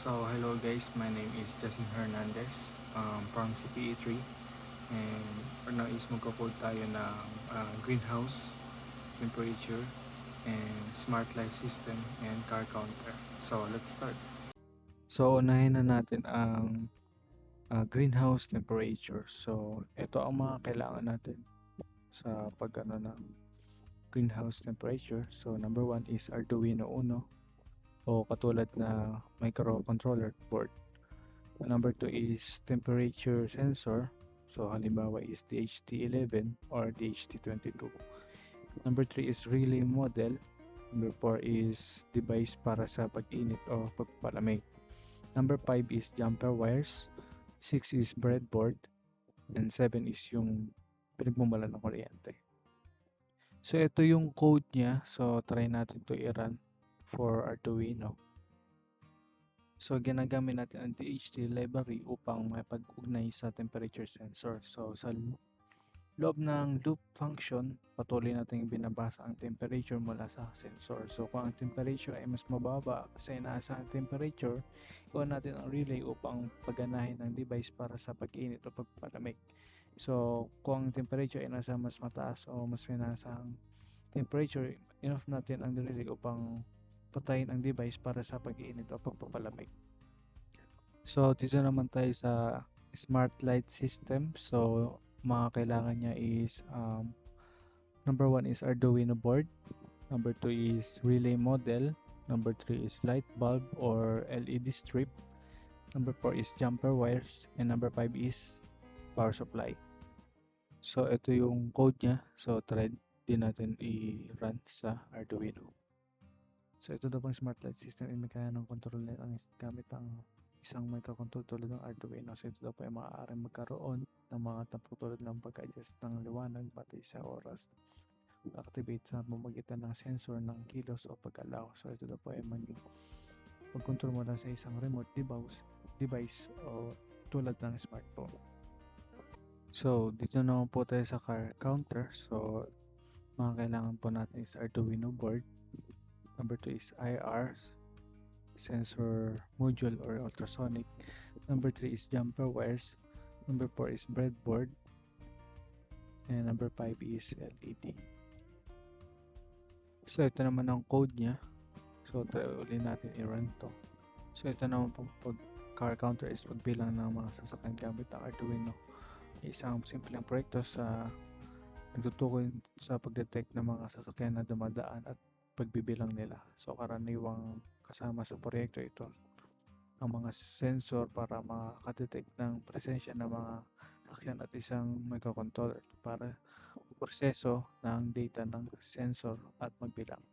So hello guys, my name is Justin Hernandez from CPE3 and is magko-code tayo ng greenhouse temperature and smart light system and car counter. So let's start. So unahin na natin ang greenhouse temperature. So ito ang mga kailangan natin sa pag ng greenhouse temperature. So number 1 is Arduino Uno o katulad na microcontroller board. Number 2 is temperature sensor. So halimbawa is DHT11 or DHT22. Number 3 is relay model. Number 4 is device para sa pag-init o pagpalamig. Number 5 is jumper wires. 6 is breadboard. And 7 is yung pinagmumula ng kuryente. So ito yung code niya. So try natin to i-run for Arduino. So ginagamit natin ang DHT library upang mapag-ugnay sa temperature sensor. So sa loob ng loop function, patuloy natin binabasa ang temperature mula sa sensor. So kung ang temperature ay mas mababa sa inaasahang temperature, iwan natin ang relay upang paganahin ang device para sa pag-init o pagpalamig. So kung ang temperature ay nasa mas mataas o mas inaasahang temperature, enough natin ang relay upang patayin ang device para sa pag-iinit o pagpapalamig. So dito naman tayo sa smart light system. So mga kailangan niya is number 1 is Arduino board, number 2 is relay model, number 3 is light bulb or LED strip, number 4 is jumper wires, and number 5 is power supply. So ito yung code niya. So try din natin i-run sa Arduino. So ito daw pang smart light system ay may kaya ng controller ang gamit ang isang microcontroller tulad ng Arduino. So ito daw po ay maaaring magkaroon ng mga tampok tulad ng pag-adjust ng liwanag batay sa oras, activate sa pamamagitan ng sensor ng kilos o pag-alaw. So ito daw po ay pag-control mula sa isang remote device o tulad ng smartphone. So dito naman po tayo sa car counter. So mga kailangan po natin is Arduino board. Number 2 is IR sensor module or ultrasonic. Number 3 is jumper wires. Number 4 is breadboard. And number 5 is LED. So ito naman ang code niya. So try ulit natin i-run to. So ito naman po pag car counter is pagbilang ng mga sasakyan gamit ng Arduino. Isang simpleng proyekto sa nagtutukoy sa pag-detect ng mga sasakyan na dumadaan at pagbibilang nila. So karaniwang kasama sa proyekto ito ang mga sensor para makadetect ng presensya ng mga sasakyan at isang microcontroller para proseso ng data ng sensor at magbilang.